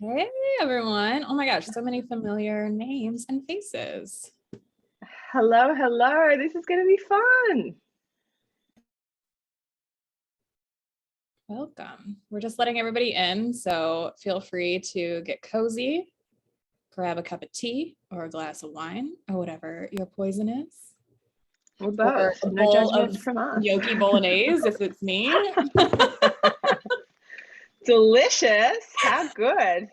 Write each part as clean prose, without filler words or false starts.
Hey everyone. Oh my gosh, so many familiar names and faces. Hello, hello. This is going to be fun. Welcome. We're just letting everybody in, so feel free to get cozy, grab a cup of tea or a glass of wine or whatever your poison is. Or both. Or a No bowl judgment of from us. gnocchi bolognese if it's me. Delicious. How good.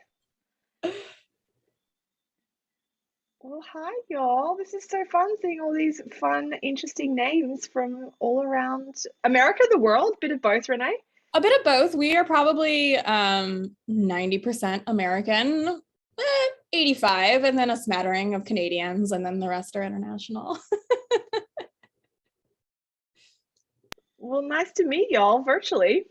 Well, hi, y'all. This is so fun seeing all these fun, interesting names from all around America, the world. Bit of both, Renee. A bit of both. We are probably 90% American, 85, and then a smattering of Canadians, and then the rest are international. Well, nice to meet y'all virtually.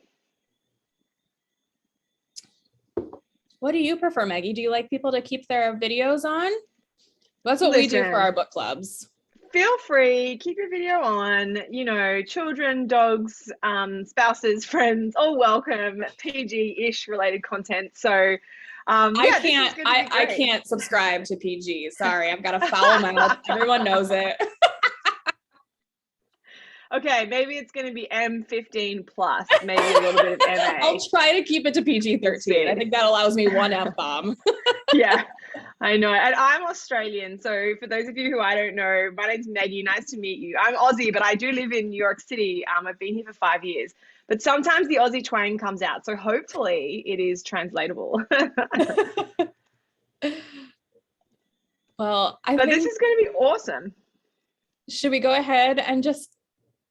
What do you prefer, Maggie? Do you like people to keep their videos on? That's what we do for our book clubs. Feel free, keep your video on, children, dogs, spouses, friends, all welcome, PG-ish related content. So I can't subscribe to PG. Sorry, I've got a foul mouth. Everyone knows it. Okay, maybe it's going to be M15 plus, maybe a little bit of MA. I'll try to keep it to PG-13. I think that allows me one F-bomb. Yeah, I know. And I'm Australian. So for those of you who I don't know, my name's Maggie. Nice to meet you. I'm Aussie, but I do live in New York City. I've been here for 5 years. But sometimes the Aussie twang comes out. So hopefully it is translatable. Well, but this is going to be awesome. Should we go ahead and just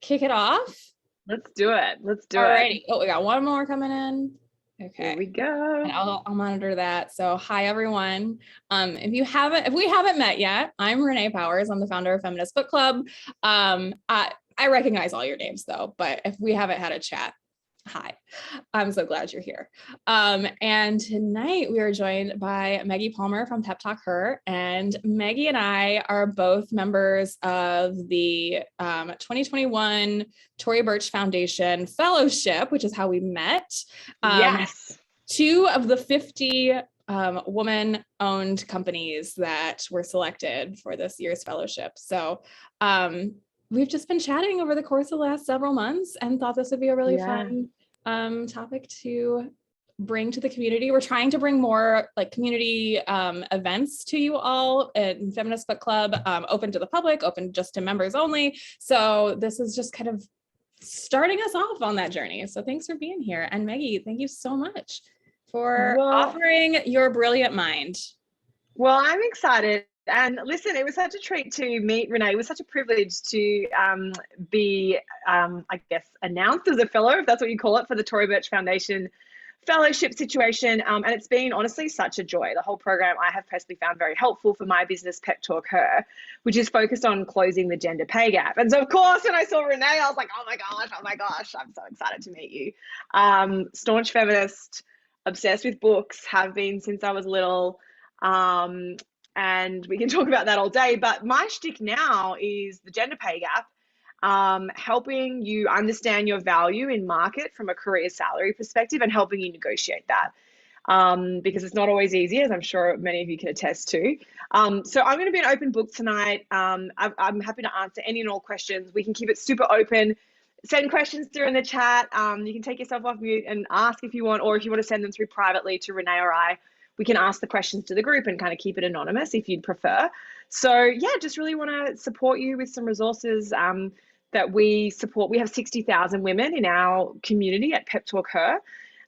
kick it off? Let's do it. Alrighty. Oh, we got one more coming in. Okay. Here we go. And I'll monitor that. So hi everyone. If we haven't met yet, I'm Renee Powers. I'm the founder of Feminist Book Club. I recognize all your names though, but if we haven't had a chat, hi. I'm so glad you're here. And tonight we are joined by Meggie Palmer from PepTalkHer, and Meggie and I are both members of the 2021 Tory Burch Foundation Fellowship, which is how we met. Yes. 2 of the 50 woman-owned companies that were selected for this year's fellowship. So we've just been chatting over the course of the last several months and thought this would be a really fun topic to bring to the community. We're trying to bring more like community events to you all in Feminist Book Club, open to the public, open just to members only. So this is just kind of starting us off on that journey. So thanks for being here. And Maggie, thank you so much for offering your brilliant mind. Well, I'm excited. And listen, it was such a treat to meet Renee. It was such a privilege to be, I guess, announced as a fellow, if that's what you call it, for the Tory Burch Foundation fellowship situation. And it's been honestly such a joy. The whole program I have personally found very helpful for my business, PepTalkHer, which is focused on closing the gender pay gap. And so, of course, when I saw Renee, I was like, oh my gosh, I'm so excited to meet you. Staunch feminist, obsessed with books, have been since I was little. And we can talk about that all day, but my shtick now is the gender pay gap, helping you understand your value in market from a career salary perspective and helping you negotiate that, because it's not always easy, as I'm sure many of you can attest to. So I'm going to be an open book tonight. I'm happy to answer any and all questions. We can keep it super open. Send questions through in the chat. You can take yourself off mute and ask if you want, or if you want to send them through privately to Renee or I. We can ask the questions to the group and kind of keep it anonymous if you'd prefer. So yeah, just really want to support you with some resources that we support. We have 60,000 women in our community at PepTalkHer.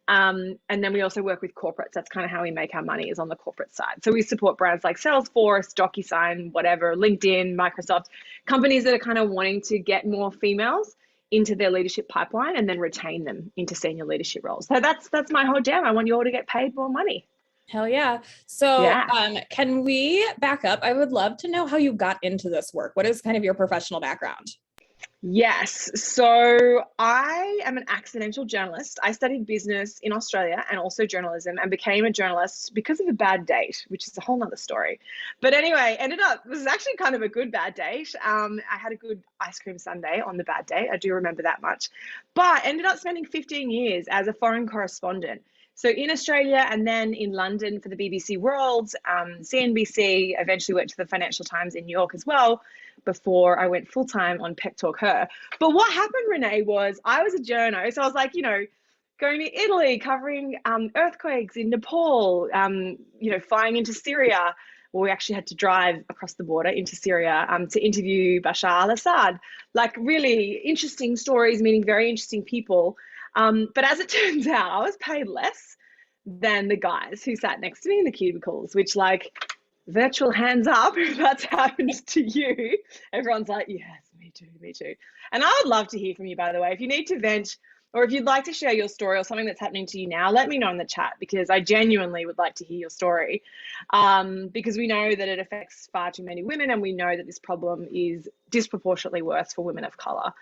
And then we also work with corporates. That's kind of how we make our money, is on the corporate side. So we support brands like Salesforce, DocuSign, whatever, LinkedIn, Microsoft, companies that are kind of wanting to get more females into their leadership pipeline and then retain them into senior leadership roles. So that's my whole jam. I want you all to get paid more money. Hell yeah. So can we back up? I would love to know how you got into this work. What is kind of your professional background? Yes. So I am an accidental journalist. I studied business in Australia and also journalism, and became a journalist because of a bad date, which is a whole nother story. But anyway, it was actually kind of a good bad date. I had a good ice cream sundae on the bad day. I do remember that much. But ended up spending 15 years as a foreign correspondent, So in Australia and then in London for the BBC World, CNBC, eventually went to the Financial Times in New York as well before I went full-time on PepTalkHer. But what happened, Renee, was I was a journo. So I was like, going to Italy, covering earthquakes in Nepal, flying into Syria. Well, we actually had to drive across the border into Syria to interview Bashar al-Assad. Like really interesting stories, meeting very interesting people. But as it turns out, I was paid less than the guys who sat next to me in the cubicles, which like virtual hands up if that's happened to you. Everyone's like, yes, me too, me too. And I would love to hear from you, by the way. If you need to vent or if you'd like to share your story or something that's happening to you now, let me know in the chat because I genuinely would like to hear your story because we know that it affects far too many women and we know that this problem is disproportionately worse for women of colour.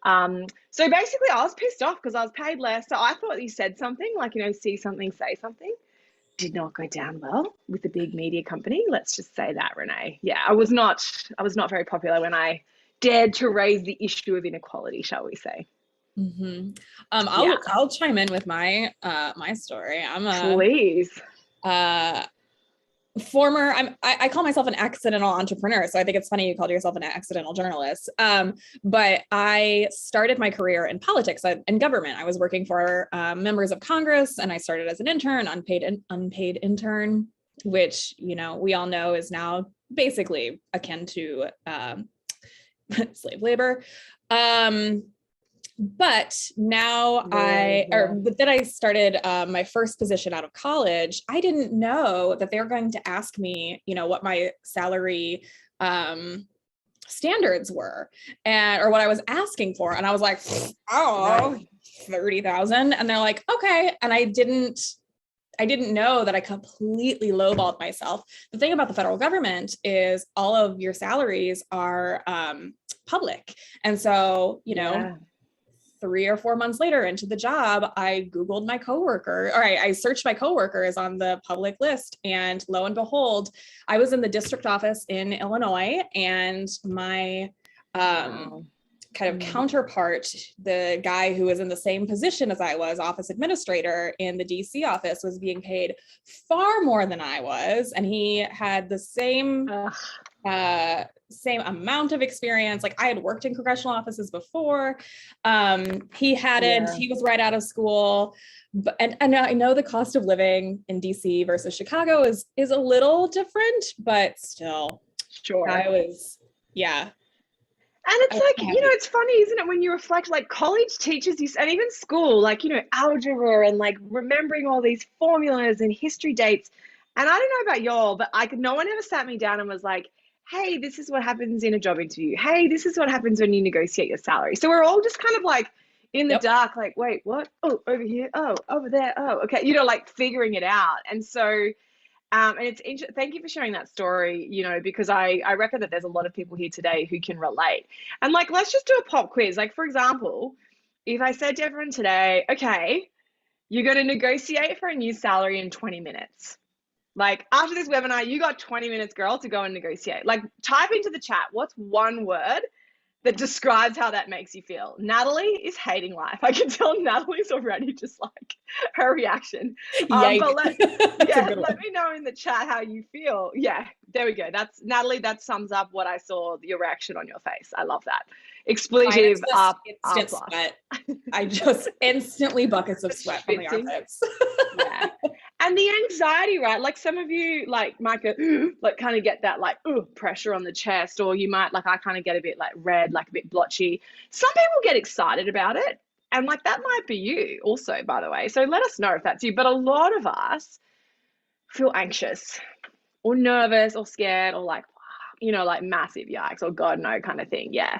So basically I was pissed off because I was paid less. So I thought you said something like, see something, say something. Did not go down well with the big media company. Let's just say that, Renee. Yeah, I was not very popular when I dared to raise the issue of inequality, shall we say. Mm-hmm. I'll chime in with my story. Please. I call myself an accidental entrepreneur. So I think it's funny you called yourself an accidental journalist. But I started my career in politics and government. I was working for members of Congress and I started as an intern, unpaid intern, which, we all know is now basically akin to slave labor. But now then I started my first position out of college. I didn't know that they were going to ask me, what my salary standards were or what I was asking for. And I was like, oh, 30,000. And they're like, okay. And I didn't know that I completely lowballed myself. The thing about the federal government is all of your salaries are public. And so, 3 or 4 months later into the job, I Googled my coworker, or I searched my coworkers on the public list. And lo and behold, I was in the district office in Illinois and my kind of counterpart, the guy who was in the same position as I was, office administrator in the DC office, was being paid far more than I was. And he had the same amount of experience. Like I had worked in congressional offices before. He hadn't, he was right out of school. But, and I know the cost of living in DC versus Chicago is a little different, but still. Sure. And it's like, it's funny, isn't it? When you reflect, like college teaches you, and even school, like, algebra and like remembering all these formulas and history dates. And I don't know about y'all, but no one ever sat me down and was like, hey, this is what happens in a job interview. Hey, this is what happens when you negotiate your salary. So we're all just kind of like in the dark, like, wait, what? Oh, over here. Oh, over there. Oh, okay. Like figuring it out. And so, and it's interesting. Thank you for sharing that story, because I reckon that there's a lot of people here today who can relate. And like, let's just do a pop quiz. Like, for example, if I said to everyone today, okay, you're going to negotiate for a new salary in 20 minutes. Like after this webinar, you got 20 minutes, girl, to go and negotiate. Like type into the chat, what's one word that describes how that makes you feel? Natalie is hating life. I can tell Natalie's already just like her reaction. But let me know in the chat how you feel. Yeah, there we go. That's Natalie. That sums up what I saw, your reaction on your face. I love that. Expletive up. Instant sweat. I just instantly buckets of sweat from the armpits. Yeah. And the anxiety, right? Like some of you might get like kind of get that like pressure on the chest, or you might I kind of get a bit like red, like a bit blotchy. Some people get excited about it. And like that might be you also, by the way. So let us know if that's you. But a lot of us feel anxious or nervous or scared or like massive yikes or God no kind of thing. Yeah.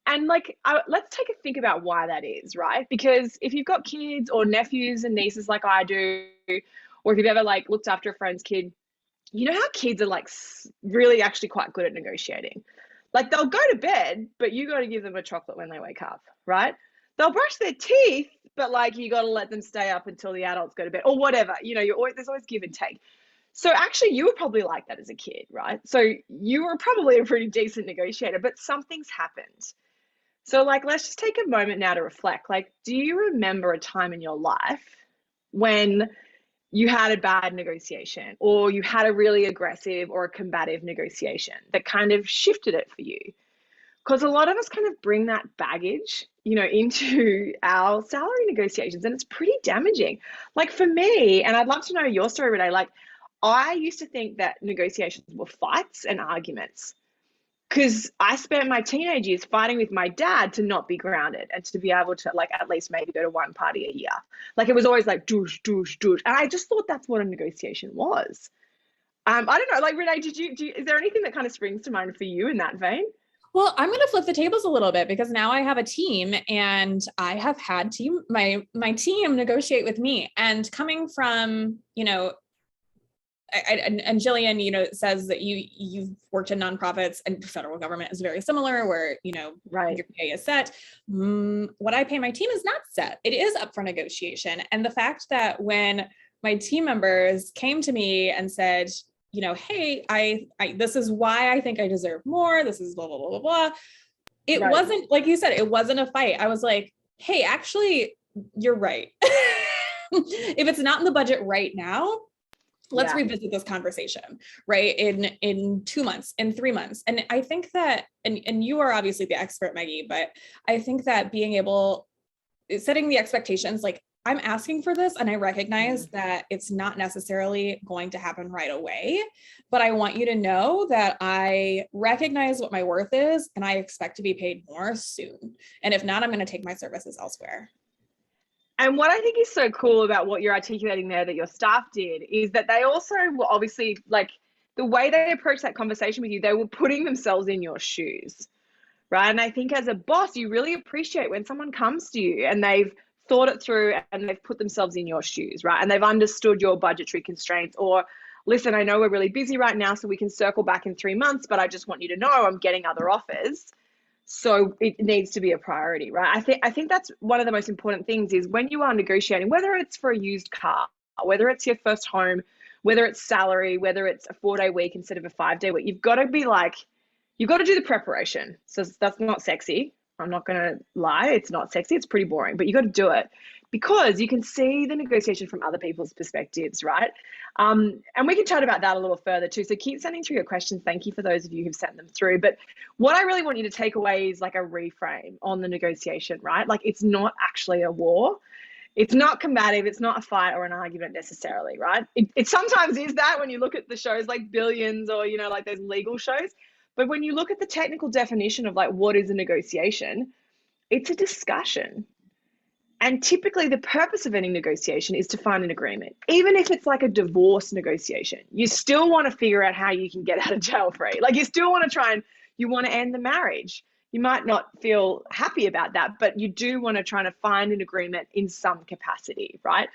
And let's take a think about why that is, right? Because if you've got kids or nephews and nieces like I do, or if you've ever looked after a friend's kid, you know how kids are really actually quite good at negotiating. Like they'll go to bed, but you got to give them a chocolate when they wake up, right? They'll brush their teeth, but you got to let them stay up until the adults go to bed or whatever. There's always give and take. So actually you were probably like that as a kid, right? So you were probably a pretty decent negotiator, but something's happened. So let's just take a moment now to reflect. Do you remember a time in your life when you had a bad negotiation, or you had a really aggressive or a combative negotiation that kind of shifted it for you? Because a lot of us kind of bring that baggage, into our salary negotiations, and it's pretty damaging. Like for me, and I'd love to know your story, Renee, like I used to think that negotiations were fights and arguments, because I spent my teenage years fighting with my dad to not be grounded and to be able to, like, at least maybe go to one party a year. Like it was always like douche, douche, douche. And I just thought that's what a negotiation was. I don't know, like Renee, is there anything that kind of springs to mind for you in that vein? Well, I'm going to flip the tables a little bit, because now I have a team, and I have had my team negotiate with me. And coming from, and Jillian, says that you've worked in nonprofits, and federal government is very similar, where, Right. your pay is set. What I pay my team is not set. It is up for negotiation. And the fact that when my team members came to me and said, hey, I this is why I think I deserve more. This is blah, blah, blah, blah, blah. It Right. wasn't, like you said, it wasn't a fight. I was like, hey, actually, you're right. If it's not in the budget right now, let's revisit this conversation, right? In 2 months, in 3 months. And I think that, and you are obviously the expert, Meggie, but I think that setting the expectations, like, I'm asking for this, and I recognize that it's not necessarily going to happen right away, but I want you to know that I recognize what my worth is, and I expect to be paid more soon. And if not, I'm going to take my services elsewhere. And what I think is so cool about what you're articulating there that your staff did is that they also were obviously, like, the way they approached that conversation with you, they were putting themselves in your shoes, right? And I think as a boss, you really appreciate when someone comes to you and they've thought it through and they've put themselves in your shoes, right? And they've understood your budgetary constraints, or, listen, I know we're really busy right now, so we can circle back in 3 months, but I just want you to know I'm getting other offers. So it needs to be a priority, right? I think that's one of the most important things, is when you are negotiating, whether it's for a used car, whether it's your first home, whether it's salary, whether it's a 4-day week instead of a 5-day week, you've got to be like, you've got to do the preparation. So that's not sexy. I'm not going to lie. It's not sexy. It's pretty boring, but you got to do it, because you can see the negotiation from other people's perspectives, right? And we can chat about that a little further too. So keep sending through your questions. Thank you for those of you who've sent them through. But what I really want you to take away is like a reframe on the negotiation, right? Like, it's not actually a war. It's not combative. It's not a fight or an argument necessarily, right? It sometimes is that when you look at the shows like Billions, or, like those legal shows. But when you look at the technical definition of, like, what is a negotiation, it's a discussion. And typically the purpose of any negotiation is to find an agreement. Even if it's like a divorce negotiation, you still want to figure out how you can get out of jail free. Like, you still want to you want to end the marriage. You might not feel happy about that, but you do want to try to find an agreement in some capacity, right?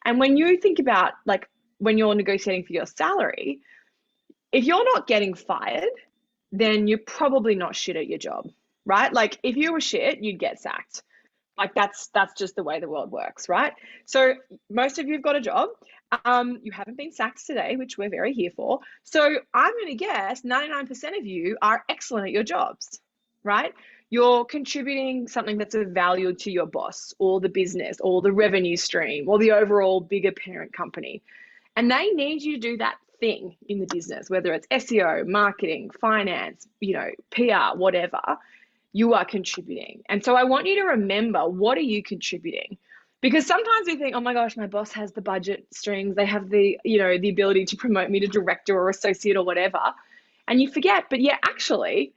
And when you think about, like, when you're negotiating for your salary, if you're not getting fired, then you're probably not shit at your job, right? Like, if you were shit, you'd get sacked. Like, that's just the way the world works, right? So most of you have got a job. You haven't been sacked today, which we're very here for. So I'm going to guess 99% of you are excellent at your jobs, right? You're contributing something that's of value to your boss, or the business, or the revenue stream, or the overall bigger parent company. And they need you to do that thing in the business, whether it's SEO, marketing, finance, PR, whatever. You are contributing. And so I want you to remember, what are you contributing? Because sometimes we think, oh my gosh, my boss has the budget strings. They have the ability to promote me to director or associate or whatever. And you forget, but yeah, actually,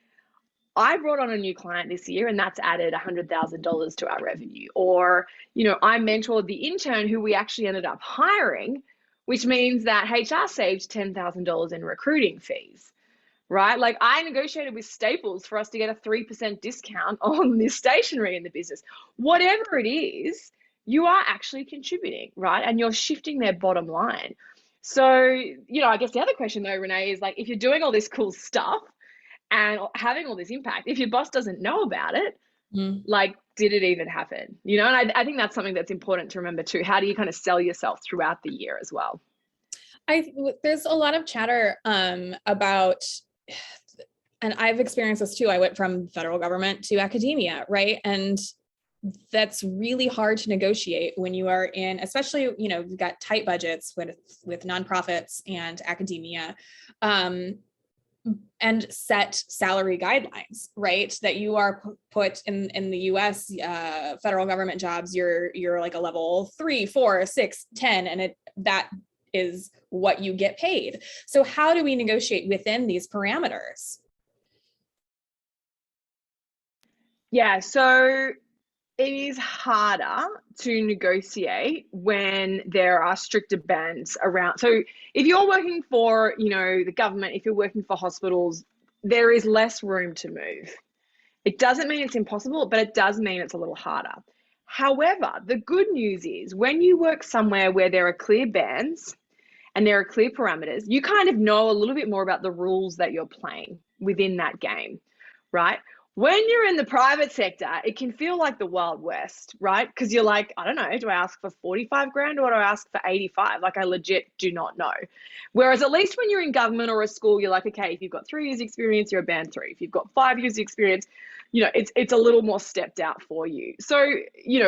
I brought on a new client this year, and that's added $100,000 to our revenue. Or, I mentored the intern who we actually ended up hiring, which means that HR saved $10,000 in recruiting fees. Right? Like, I negotiated with Staples for us to get a 3% discount on this stationery in the business. Whatever it is, you are actually contributing, right? And you're shifting their bottom line. So, I guess the other question though, Renee, is like, if you're doing all this cool stuff and having all this impact, if your boss doesn't know about it, like, did it even happen? And I think that's something that's important to remember too. How do you kind of sell yourself throughout the year as well? There's a lot of chatter about, and I've experienced this too. I went from federal government to academia, right? And that's really hard to negotiate when you are in, especially, you've got tight budgets with nonprofits and academia, and set salary guidelines, right? That you are put in the US federal government jobs, you're like a level 3, 4, 6, 10, and that is what you get paid. So how do we negotiate within these parameters? Yeah, so it is harder to negotiate when there are stricter bans around. So if you're working for, the government, if you're working for hospitals, there is less room to move. It doesn't mean it's impossible, but it does mean it's a little harder. However, the good news is when you work somewhere where there are clear bans and there are clear parameters, you kind of know a little bit more about the rules that you're playing within that game, right? When you're in the private sector, it can feel like the Wild West, right? Because you're like, I don't know, do I ask for 45 grand or do I ask for 85? Like, I legit do not know. Whereas at least when you're in government or a school, you're like, okay, if you've got 3 years experience, you're a band 3. If you've got 5 years experience, it's a little more stepped out for you. So,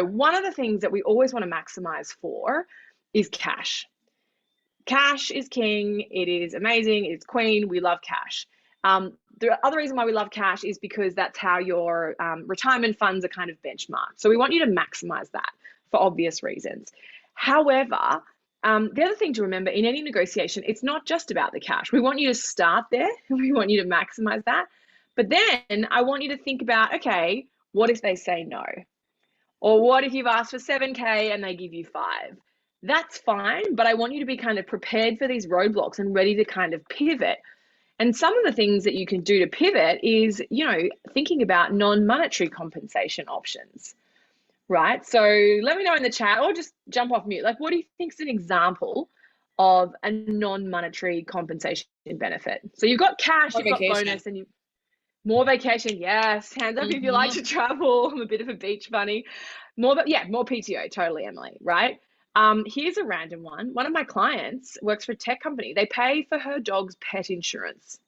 one of the things that we always want to maximize for is cash. Cash is king. It is amazing. It's queen. We love cash. The other reason why we love cash is because that's how your retirement funds are kind of benchmarked. So we want you to maximize that for obvious reasons. However, the other thing to remember in any negotiation, it's not just about the cash. We want you to start there. We want you to maximize that. But then I want you to think about, okay, what if they say no? Or what if you've asked for 7K and they give you 5? That's fine, but I want you to be kind of prepared for these roadblocks and ready to kind of pivot. And some of the things that you can do to pivot is, thinking about non-monetary compensation options, right? So let me know in the chat or just jump off mute. Like, what do you think is an example of a non-monetary compensation benefit? So you've got cash, you've got bonus, and more vacation. Yes. Hands up if you like to travel. I'm a bit of a beach bunny. More PTO. Totally, Emily. Right. Here's a random one. One of my clients works for a tech company. They pay for her dog's pet insurance.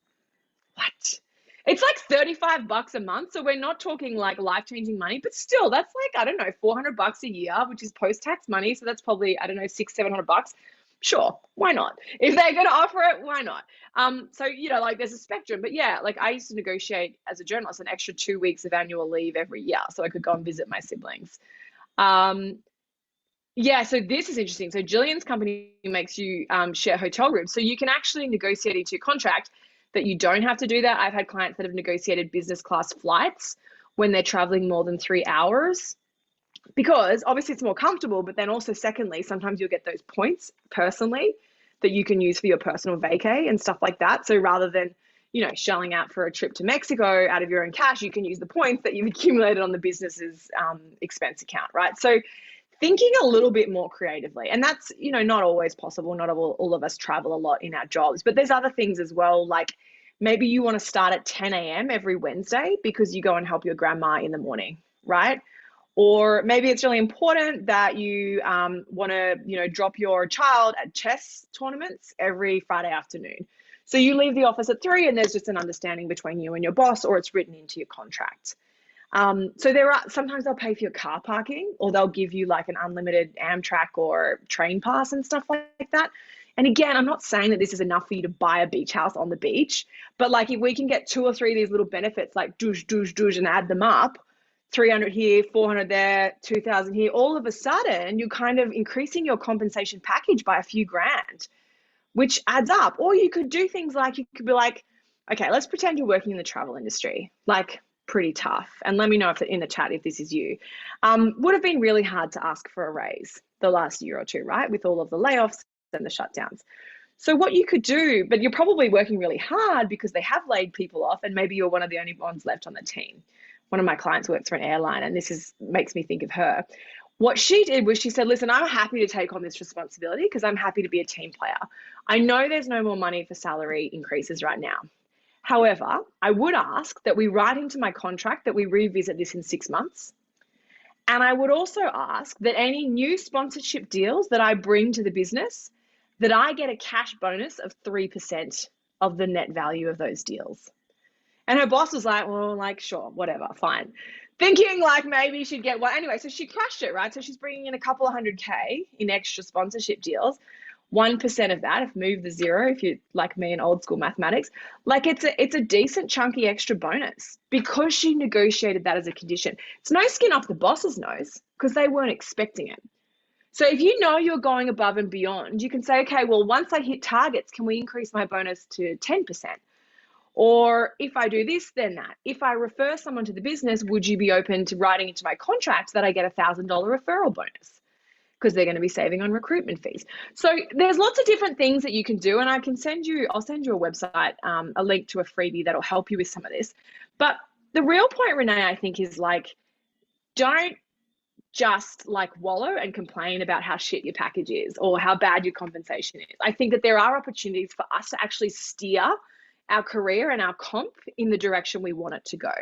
What? It's like $35 a month. So we're not talking like life-changing money, but still that's like, I don't know, $400 a year, which is post-tax money. So that's probably, I don't know, $600-700. Sure, why not? If they're going to offer it, why not? So, there's a spectrum, but yeah, like I used to negotiate as a journalist an extra 2 weeks of annual leave every year so I could go and visit my siblings. Yeah, so this is interesting. So Jillian's company makes you share hotel rooms. So you can actually negotiate into your contract that you don't have to do that. I've had clients that have negotiated business class flights when they're traveling more than 3 hours. Because obviously it's more comfortable, but then also secondly, sometimes you'll get those points personally that you can use for your personal vacay and stuff like that. So rather than, shelling out for a trip to Mexico out of your own cash, you can use the points that you've accumulated on the business's expense account, right? So thinking a little bit more creatively, and that's, not always possible. Not all of us travel a lot in our jobs, but there's other things as well. Like maybe you want to start at 10 a.m. every Wednesday because you go and help your grandma in the morning, right? Or maybe it's really important that you want to, drop your child at chess tournaments every Friday afternoon. So you leave the office at 3 and there's just an understanding between you and your boss, or it's written into your contract. So sometimes they'll pay for your car parking, or they'll give you like an unlimited Amtrak or train pass and stuff like that. And again, I'm not saying that this is enough for you to buy a beach house on the beach, but like if we can get 2 or 3 of these little benefits like douche, and add them up, 300 here, 400 there, 2,000 here, all of a sudden you're kind of increasing your compensation package by a few grand, which adds up. Or you could do things like, you could be like, okay, let's pretend you're working in the travel industry, like pretty tough. And let me know if in the chat if this is you. Would have been really hard to ask for a raise the last year or two, right? With all of the layoffs and the shutdowns. So what you could do, but you're probably working really hard because they have laid people off and maybe you're one of the only ones left on the team. One of my clients works for an airline, and makes me think of her. What she did was she said, listen, I'm happy to take on this responsibility because I'm happy to be a team player. I know there's no more money for salary increases right now. However, I would ask that we write into my contract that we revisit this in 6 months. And I would also ask that any new sponsorship deals that I bring to the business, that I get a cash bonus of 3% of the net value of those deals. And her boss was like, well, like, sure, whatever, fine. thinking like maybe she'd get one. Anyway, so she crushed it, right? So she's bringing in a couple of $100K in extra sponsorship deals. 1% of that, if move the zero, if you're like me in old school mathematics, like it's a decent chunky extra bonus because she negotiated that as a condition. It's no skin off the boss's nose because they weren't expecting it. So if you know you're going above and beyond, you can say, okay, well, once I hit targets, can we increase my bonus to 10%? Or if I do this, then that. If I refer someone to the business, would you be open to writing into my contract that I get $1,000 referral bonus? Because they're going to be saving on recruitment fees. So there's lots of different things that you can do. And I'll send you a website, a link to a freebie that'll help you with some of this. But the real point, Renee, I think is like, don't just like wallow and complain about how shit your package is or how bad your compensation is. I think that there are opportunities for us to actually steer our career and our comp in the direction we want it to go.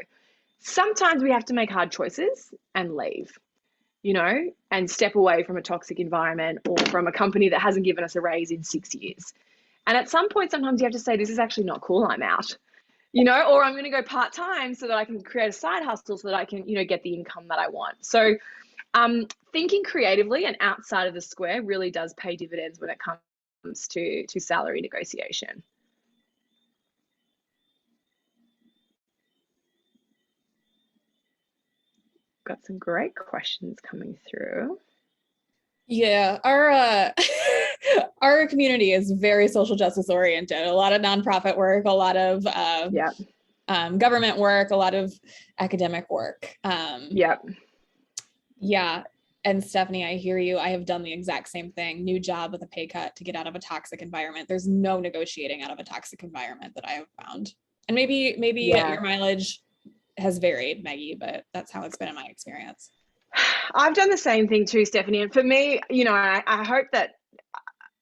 Sometimes we have to make hard choices and leave, you know, and step away from a toxic environment or from a company that hasn't given us a raise in 6 years. And at some point, sometimes you have to say, this is actually not cool, I'm out, you know, or I'm going to go part-time so that I can create a side hustle so that I can, you know, get the income that I want. So thinking creatively and outside of the square really does pay dividends when it comes to salary negotiation. Got some great questions coming through. Yeah, our our community is very social justice oriented. A lot of nonprofit work, a lot of government work, a lot of academic work. Yeah. And Stephanie, I hear you. I have done the exact same thing. New job with a pay cut to get out of a toxic environment. There's no negotiating out of a toxic environment that I have found. And maybe your mileage has varied, Meggie, but that's how it's been in my experience. I've done the same thing too, Stephanie. And for me, you know, I hope that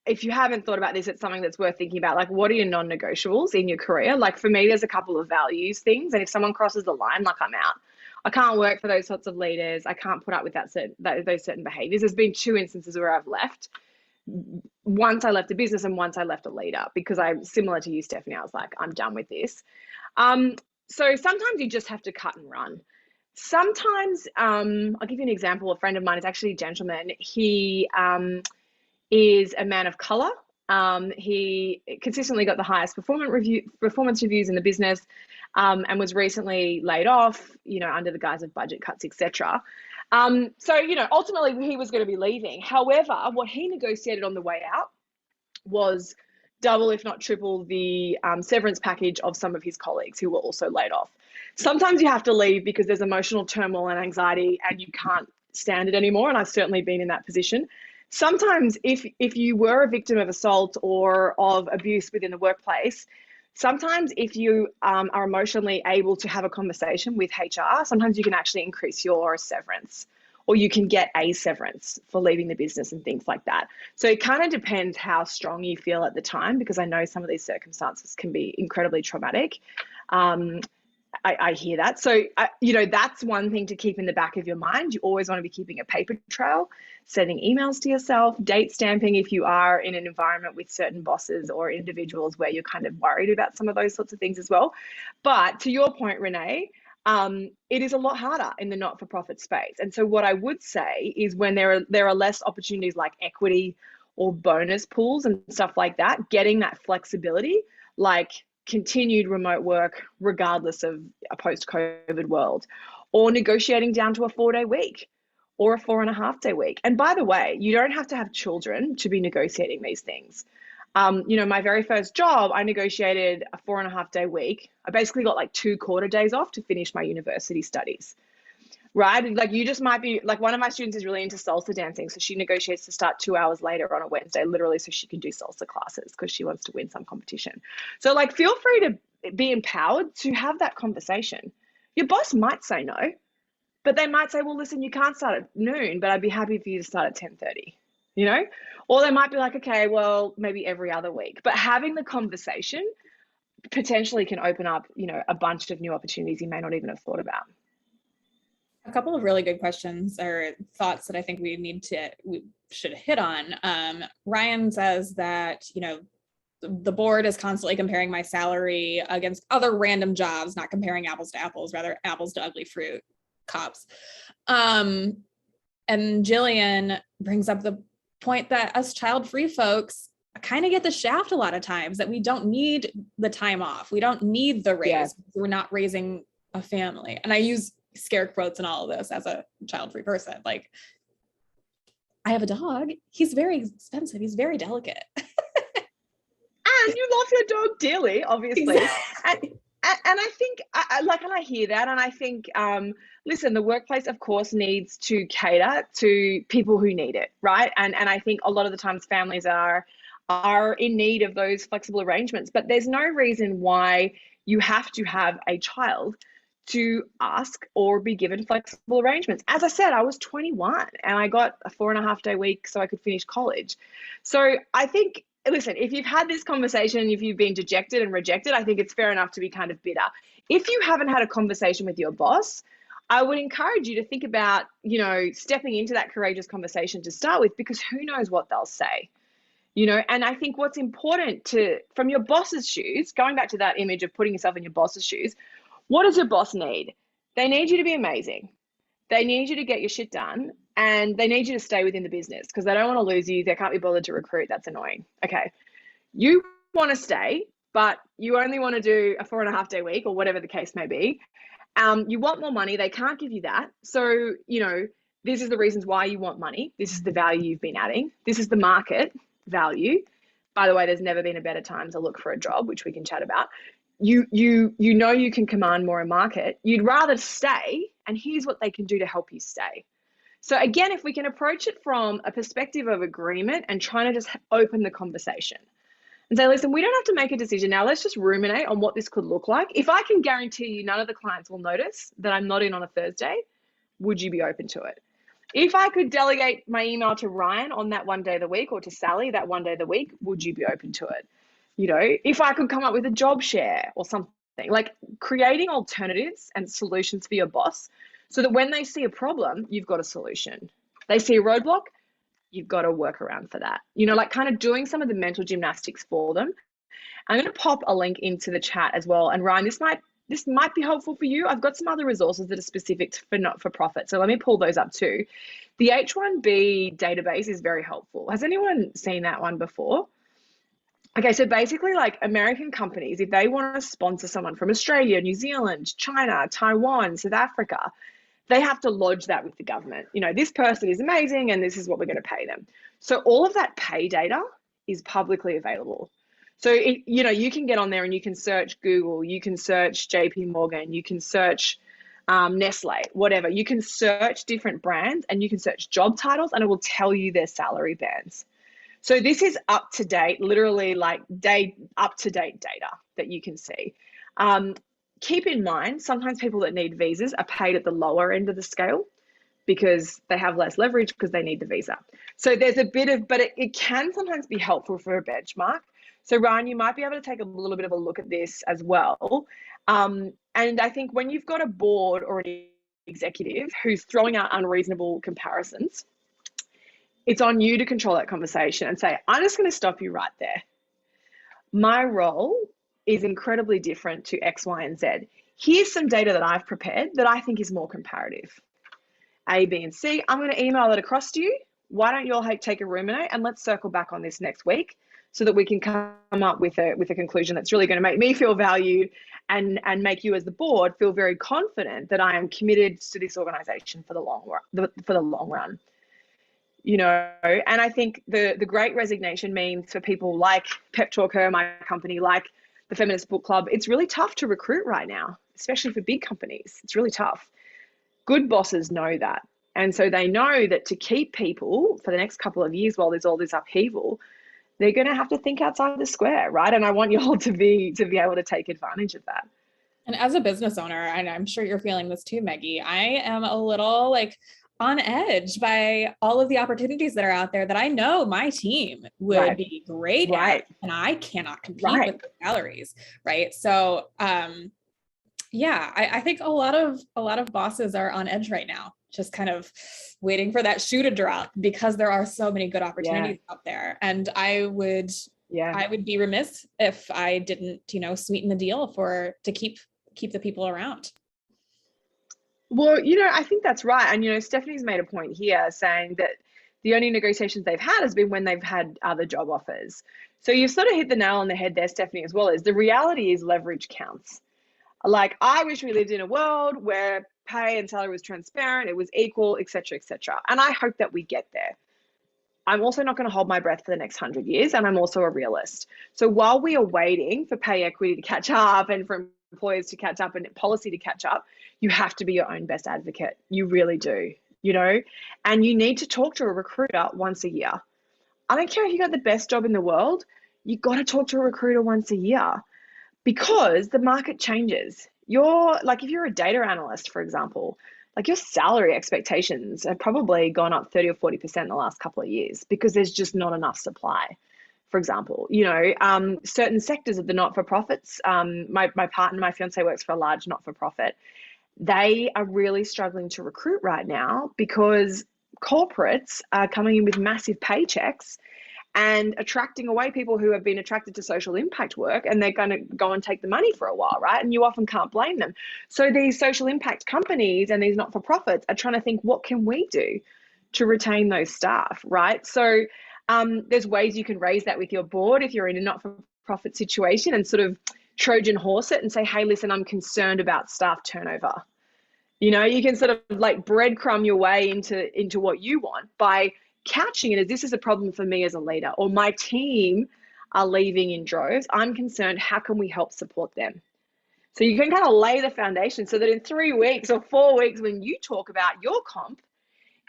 if you haven't thought about this, it's something that's worth thinking about. Like, what are your non-negotiables in your career? Like for me, there's a couple of values things. And if someone crosses the line, like I'm out. I can't work for those sorts of leaders. I can't put up with those certain behaviors. There's been 2 instances where I've left. Once I left a business and once I left a leader because I'm similar to you, Stephanie. I was like, I'm done with this. So sometimes you just have to cut and run. Sometimes, I'll give you an example. A friend of mine is actually a gentleman. He is a man of color. He consistently got the highest performance reviews in the business, and was recently laid off, you know, under the guise of budget cuts, etc. So, you know, ultimately he was going to be leaving. However, what he negotiated on the way out was double, if not triple, the severance package of some of his colleagues who were also laid off. Sometimes you have to leave because there's emotional turmoil and anxiety and you can't stand it anymore. And I've certainly been in that position. Sometimes if you were a victim of assault or of abuse within the workplace, sometimes if you are emotionally able to have a conversation with HR, sometimes you can actually increase your severance, or you can get a severance for leaving the business and things like that. So it kind of depends how strong you feel at the time, because I know some of these circumstances can be incredibly traumatic. I hear that. So, you know, that's one thing to keep in the back of your mind. You always want to be keeping a paper trail, sending emails to yourself, date stamping if you are in an environment with certain bosses or individuals where you're kind of worried about some of those sorts of things as well. But to your point, Renee, it is a lot harder in the not-for-profit space. And so what I would say is when there are less opportunities like equity or bonus pools and stuff like that, getting that flexibility, like continued remote work regardless of a post-COVID world, or negotiating down to a 4-day week or a 4.5-day week. And by the way, you don't have to have children to be negotiating these things. You know, my very first job, I negotiated a 4.5-day week. I basically got like 2 quarter days off to finish my university studies, right? Like you just might be like, one of my students is really into salsa dancing. So she negotiates to start 2 hours later on a Wednesday, literally so she can do salsa classes because she wants to win some competition. So like, feel free to be empowered to have that conversation. Your boss might say no, but they might say, well, listen, you can't start at noon, but I'd be happy for you to start at 10:30. You know, or they might be like, okay, well, maybe every other week. But having the conversation potentially can open up, you know, a bunch of new opportunities you may not even have thought about. A couple of really good questions or thoughts that I think we should hit on. Ryan says that, you know, the board is constantly comparing my salary against other random jobs, not comparing apples to apples, rather apples to ugly fruit. cops. And Jillian brings up the point that us child-free folks kind of get the shaft a lot of times, that we don't need the time off. We don't need the raise. We're not raising a family. And I use scare quotes and all of this as a child-free person. Like, I have a dog. He's very expensive. He's very delicate. And you love your dog dearly, obviously. Exactly. And I think, and I hear that, and I think, listen, the workplace, of course, needs to cater to people who need it, right? And I think a lot of the times families are in need of those flexible arrangements, but there's no reason why you have to have a child to ask or be given flexible arrangements. As I said, I was 21 and I got a 4.5-day week so I could finish college. So I think, listen, if you've had this conversation, if you've been dejected and rejected, I think it's fair enough to be kind of bitter. If you haven't had a conversation with your boss, I would encourage you to think about, stepping into that courageous conversation to start with, because who knows what they'll say, and I think what's important from your boss's shoes, going back to that image of putting yourself in your boss's shoes, what does your boss need? They need you to be amazing. They need you to get your shit done, and they need you to stay within the business because they don't want to lose you. They can't be bothered to recruit. That's annoying. Okay. You want to stay, but you only want to do a 4.5-day week or whatever the case may be. You want more money. They can't give you that. So, this is the reasons why you want money. This is the value you've been adding. This is the market value. By the way, there's never been a better time to look for a job, which we can chat about. You can command more in market. You'd rather stay, and here's what they can do to help you stay. So again, if we can approach it from a perspective of agreement and trying to just open the conversation and say, listen, we don't have to make a decision now. Let's just ruminate on what this could look like. If I can guarantee you none of the clients will notice that I'm not in on a Thursday, would you be open to it? If I could delegate my email to Ryan on that one day of the week, or to Sally that one day of the week, would you be open to it? If I could come up with a job share or something, like creating alternatives and solutions for your boss so that when they see a problem, you've got a solution. They see a roadblock, you've got a workaround for that. Like kind of doing some of the mental gymnastics for them. I'm going to pop a link into the chat as well. And Ryan, this might be helpful for you. I've got some other resources that are specific for not-for-profit. So let me pull those up too. The H1B database is very helpful. Has anyone seen that one before? Okay, so basically like American companies, if they want to sponsor someone from Australia, New Zealand, China, Taiwan, South Africa, they have to lodge that with the government. This person is amazing and this is what we're going to pay them. So all of that pay data is publicly available. So, you can get on there and you can search Google, you can search JP Morgan, you can search Nestle, whatever. You can search different brands and you can search job titles and it will tell you their salary bands. So this is up to date, literally like up to date data that you can see. Keep in mind, sometimes people that need visas are paid at the lower end of the scale because they have less leverage because they need the visa. So there's a bit of, but it can sometimes be helpful for a benchmark. So Ryan, you might be able to take a little bit of a look at this as well. And I think when you've got a board or an executive who's throwing out unreasonable comparisons, it's on you to control that conversation and say, I'm just going to stop you right there. My role is incredibly different to X, Y, and Z. Here's some data that I've prepared that I think is more comparative. A, B, and C. I'm going to email it across to you. Why don't you all take a ruminate and let's circle back on this next week so that we can come up with a conclusion that's really going to make me feel valued and make you as the board feel very confident that I am committed to this organization for the long run. And I think the Great Resignation means for people like PepTalkHer, my company, like the Feminist Book Club, it's really tough to recruit right now, especially for big companies. It's really tough. Good bosses know that. And so they know that to keep people for the next couple of years while there's all this upheaval, they're going to have to think outside the square, right? And I want you all to be able to take advantage of that. And as a business owner, and I'm sure you're feeling this too, Meggie, I am a little on edge by all of the opportunities that are out there that I know my team would be great at, and I cannot compete with the salaries, right? So, I think a lot of bosses are on edge right now, just kind of waiting for that shoe to drop because there are so many good opportunities out there. And I would be remiss if I didn't, sweeten the deal to keep the people around. Well, I think that's right. And, Stephanie's made a point here saying that the only negotiations they've had has been when they've had other job offers. So you've sort of hit the nail on the head there, Stephanie, as well, is the reality is leverage counts. Like, I wish we lived in a world where pay and salary was transparent, it was equal, et cetera, et cetera. And I hope that we get there. I'm also not going to hold my breath for the next 100 years, and I'm also a realist. So while we are waiting for pay equity to catch up and for employers to catch up and policy to catch up, you have to be your own best advocate. You really do, and you need to talk to a recruiter once a year. I don't care if you got the best job in the world, you got to talk to a recruiter once a year because the market changes. If you're a data analyst, for example, like your salary expectations have probably gone up 30 or 40% in the last couple of years because there's just not enough supply. For example, certain sectors of the not-for-profits, my partner, my fiance works for a large not-for-profit. They are really struggling to recruit right now because corporates are coming in with massive paychecks and attracting away people who have been attracted to social impact work, and they're going to go and take the money for a while, right? And you often can't blame them. So these social impact companies and these not-for-profits are trying to think, what can we do to retain those staff, right? So there's ways you can raise that with your board if you're in a not-for-profit situation and sort of Trojan horse it and say, hey, listen, I'm concerned about staff turnover. You can sort of like breadcrumb your way into what you want by couching it as, this is a problem for me as a leader, or my team are leaving in droves. I'm concerned, how can we help support them? So you can kind of lay the foundation so that in 3 weeks or 4 weeks, when you talk about your comp,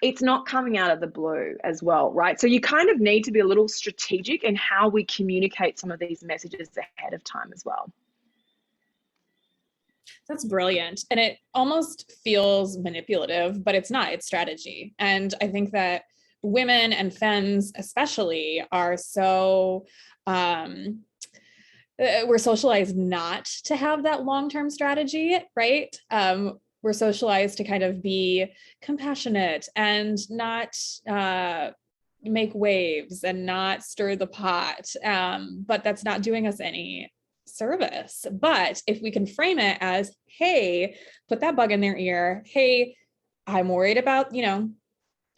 it's not coming out of the blue as well, right? So you kind of need to be a little strategic in how we communicate some of these messages ahead of time as well. That's brilliant. And it almost feels manipulative, but it's not, it's strategy. And I think that women and femmes especially are so, we're socialized not to have that long-term strategy, right? We're socialized to kind of be compassionate and not make waves and not stir the pot. But that's not doing us any service. But if we can frame it as, hey, put that bug in their ear. Hey, I'm worried about,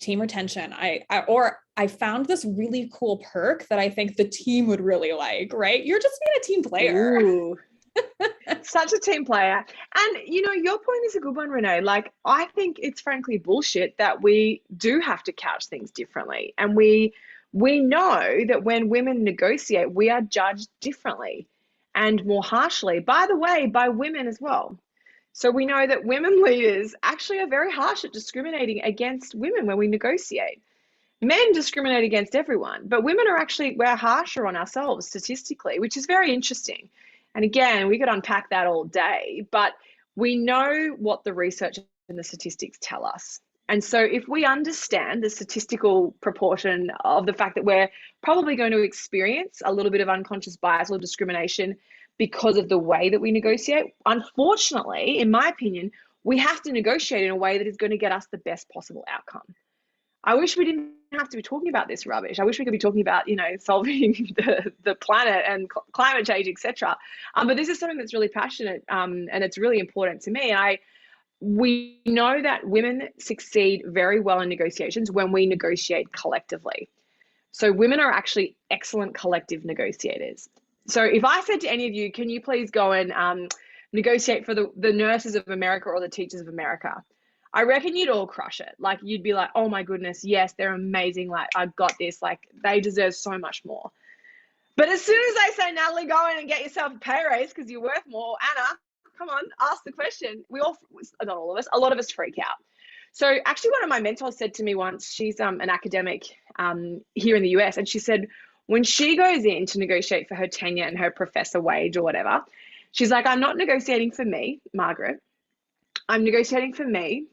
team retention. I found this really cool perk that I think the team would really like, right? You're just being a team player. Ooh. Such a team player. And, your point is a good one, Renee. Like, I think it's frankly bullshit that we do have to couch things differently. And we know that when women negotiate, we are judged differently and more harshly, by the way, by women as well. So we know that women leaders actually are very harsh at discriminating against women when we negotiate. Men discriminate against everyone, but women we're harsher on ourselves statistically, which is very interesting. And again, we could unpack that all day, but we know what the research and the statistics tell us. And so if we understand the statistical proportion of the fact that we're probably going to experience a little bit of unconscious bias or discrimination because of the way that we negotiate, unfortunately, in my opinion, we have to negotiate in a way that is going to get us the best possible outcome. I wish we didn't have to be talking about this rubbish. I wish we could be talking about, solving the planet and climate change, etc. But this is something that's really passionate and it's really important to me. And we know that women succeed very well in negotiations when we negotiate collectively. So women are actually excellent collective negotiators. So if I said to any of you, can you please go and negotiate for the nurses of America or the teachers of America? I reckon you'd all crush it. Like, you'd be like, oh my goodness, yes, they're amazing. Like, I've got this. Like, they deserve so much more. But as soon as I say, Natalie, go in and get yourself a pay raise because you're worth more, Anna, come on, ask the question. Not all of us, a lot of us freak out. So actually, one of my mentors said to me once, she's an academic here in the US, and she said, when she goes in to negotiate for her tenure and her professor wage or whatever, she's like, I'm not negotiating for me, Margaret. I'm negotiating for me,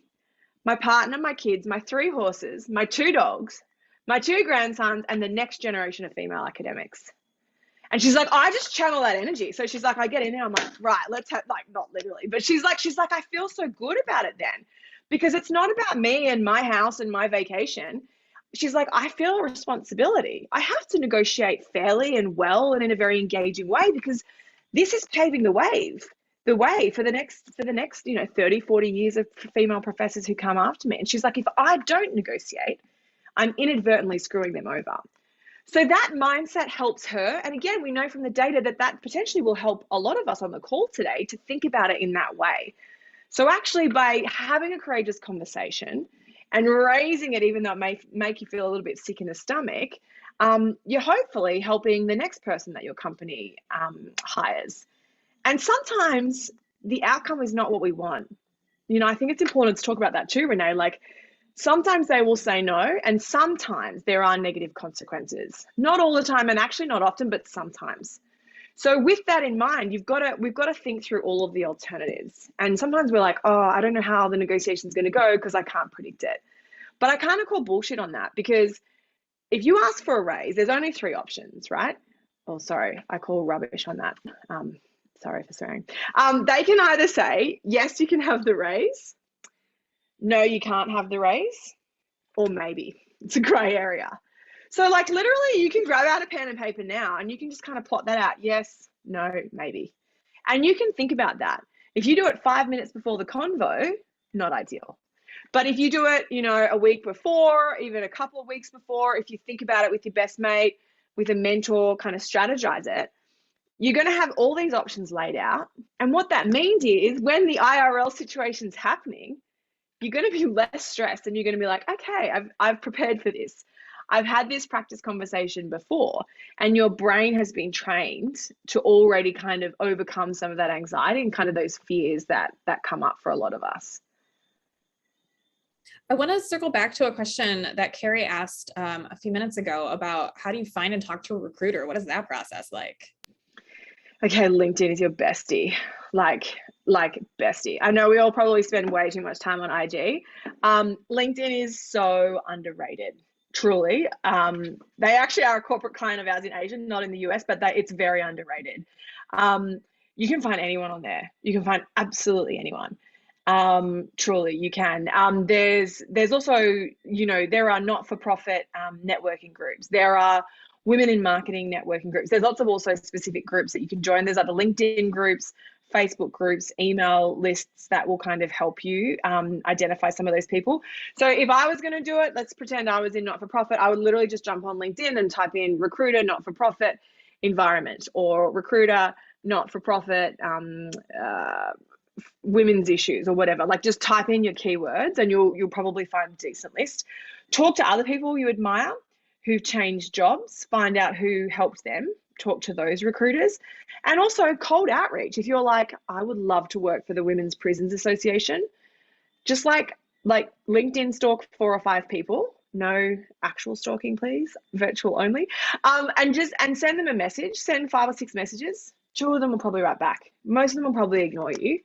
my partner, my kids, my 3 horses, my 2 dogs, my 2 grandsons, and the next generation of female academics. And she's like, I just channel that energy. So she's like, I get in there, I'm like, right, let's have, like, not literally, but she's like, I feel so good about it then, because it's not about me and my house and my vacation. She's like, I feel a responsibility. I have to negotiate fairly and well and in a very engaging way because this is paving the way the way for the next 30, 40 years of female professors who come after me. And she's like, if I don't negotiate, I'm inadvertently screwing them over. So that mindset helps her. And again, we know from the data that potentially will help a lot of us on the call today to think about it in that way. So actually, by having a courageous conversation and raising it, even though it may make you feel a little bit sick in the stomach, you're hopefully helping the next person that your company hires. And sometimes the outcome is not what we want. I think it's important to talk about that too, Renee. Like, sometimes they will say no, and sometimes there are negative consequences. Not all the time, and actually not often, but sometimes. So with that in mind, we've got to think through all of the alternatives. And sometimes we're like, oh, I don't know how the negotiation is going to go because I can't predict it. But I kind of call bullshit on that, because if you ask for a raise, there's only 3 options, right? Oh, sorry, I call rubbish on that. Sorry for swearing. They can either say, yes, you can have the raise. No, you can't have the raise. Or maybe. It's a grey area. So like literally you can grab out a pen and paper now and you can just kind of plot that out. Yes, no, maybe. And you can think about that. If you do it 5 minutes before the convo, not ideal. But if you do it, a week before, even a couple of weeks before, if you think about it with your best mate, with a mentor, kind of strategize it, you're going to have all these options laid out. And what that means is when the IRL situation's happening, you're going to be less stressed and you're going to be like, okay, I've prepared for this. I've had this practice conversation before, and your brain has been trained to already kind of overcome some of that anxiety and kind of those fears that come up for a lot of us. I want to circle back to a question that Carrie asked a few minutes ago about how do you find and talk to a recruiter? What is that process like? Okay, LinkedIn is your bestie, like bestie. I know we all probably spend way too much time on IG. LinkedIn is so underrated, truly. They actually are a corporate client of ours in Asia, not in the US, but it's very underrated. You can find anyone on there. You can find absolutely anyone. Truly, you can. There's also, there are not-for-profit networking groups. There are women in marketing networking groups. There's lots of also specific groups that you can join. There's other LinkedIn groups, Facebook groups, email lists that will kind of help you identify some of those people. So if I was going to do it, let's pretend I was in not-for-profit, I would literally just jump on LinkedIn and type in recruiter, not-for-profit environment, or recruiter, not-for-profit women's issues, or whatever. Like, just type in your keywords and you'll probably find a decent list. Talk to other people you admire who've changed jobs, find out who helped them, talk to those recruiters. And also cold outreach. If you're like, I would love to work for the Women's Prisons Association, just like LinkedIn stalk 4 or 5 people, no actual stalking, please, virtual only, and send them a message, send 5 or 6 messages. 2 of them will probably write back. Most of them will probably ignore you.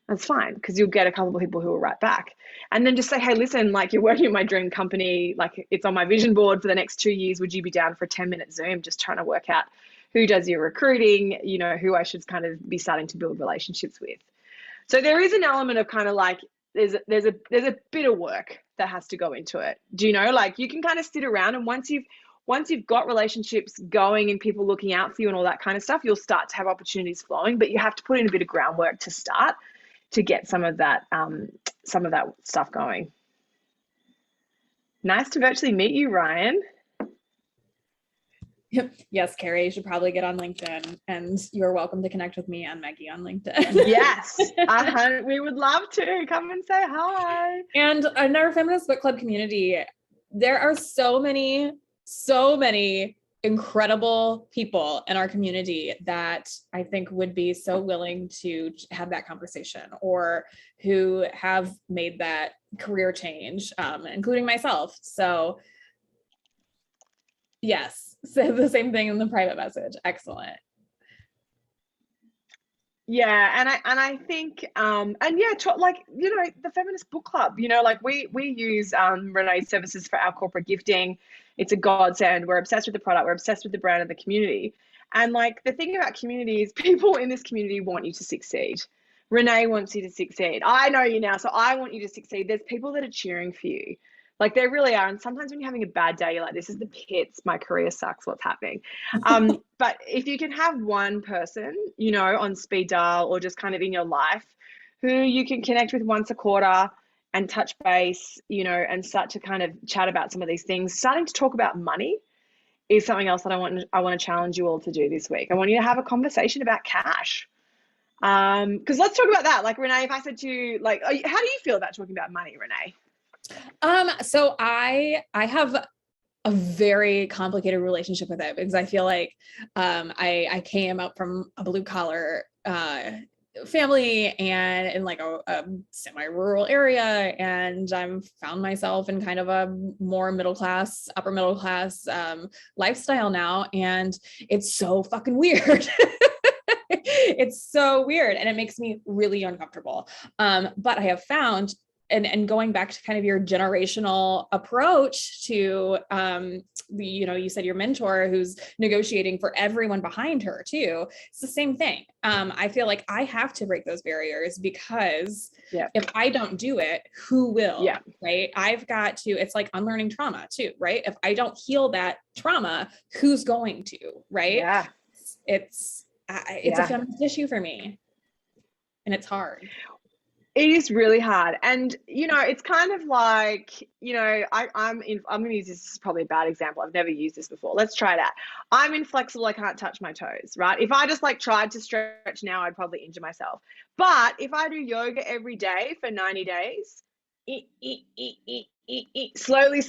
That's fine, because you'll get a couple of people who will write back. And then just say, hey, listen, like, you're working at my dream company, like, it's on my vision board for the next 2 years. Would you be down for a 10-minute Zoom, just trying to work out who does your recruiting, who I should kind of be starting to build relationships with. So there is an element of kind of like, there's a bit of work that has to go into it. Do you know, like, you can kind of sit around, and once you've got relationships going and people looking out for you and all that kind of stuff, you'll start to have opportunities flowing, but you have to put in a bit of groundwork to start to get some of that stuff going. Nice to virtually meet you, Ryan. Yes, Carrie, you should probably get on LinkedIn, and you're welcome to connect with me and Meggie on LinkedIn. Yes, we would love to. Come and say hi. And in our Feminist Book Club community, there are so many incredible people in our community that I think would be so willing to have that conversation, or who have made that career change, including myself. So yes, say the same thing in the private message. Excellent. Yeah, and I think the Feminist Book Club, like we use Renee's services for our corporate gifting. It's a godsend. We're obsessed with the product. We're obsessed with the brand and the community. And like, the thing about community is people in this community want you to succeed. Renee wants you to succeed. I know you now, so I want you to succeed. There's people that are cheering for you. Like they really are. And sometimes when you're having a bad day, you're like, this is the pits. My career sucks. What's happening? But if you can have one person, you know, on speed dial or just kind of in your life who you can connect with once a quarter and touch base, you know, and start to kind of chat about some of these things, starting to talk about money is something else that I want to challenge you all to do this week. I want you to have a conversation about cash. Because let's talk about that. Like Renee, if I said to you, like, how do you feel about talking about money, Renee? So I have a very complicated relationship with it because I feel like I came up from a blue collar family and in like a semi-rural area, and I'm found myself in kind of a more upper middle class lifestyle now, and it's so fucking weird. It's so weird, and it makes me really uncomfortable. But I have found, and going back to kind of your generational approach to, you know, you said your mentor who's negotiating for everyone behind her too. It's the same thing. I feel like I have to break those barriers because if I don't do it, who will? Yeah. Right. I've got to, it's like unlearning trauma too, right? If I don't heal that trauma, who's going to, right? Yeah. It's a feminist issue for me, and it's hard. It is really hard. And, you know, it's kind of like, you know, I'm going to use this is probably a bad example. I've never used this before. Let's try that. I'm inflexible. I can't touch my toes, right? If I just like tried to stretch now, I'd probably injure myself. But if I do yoga every day for 90 days, slowly,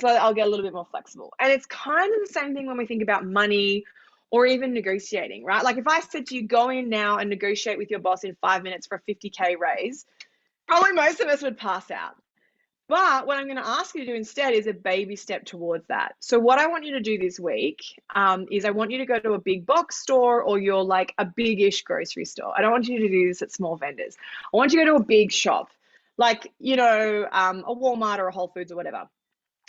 I'll get a little bit more flexible. And it's kind of the same thing when we think about money or even negotiating, right? Like if I said to you, go in now and negotiate with your boss in 5 minutes for a 50K raise, probably most of us would pass out. But what I'm going to ask you to do instead is a baby step towards that. So what I want you to do this week is I want you to go to a big box store or you're like a big-ish grocery store. I don't want you to do this at small vendors. I want you to go to a big shop, like, you know, a Walmart or a Whole Foods or whatever. I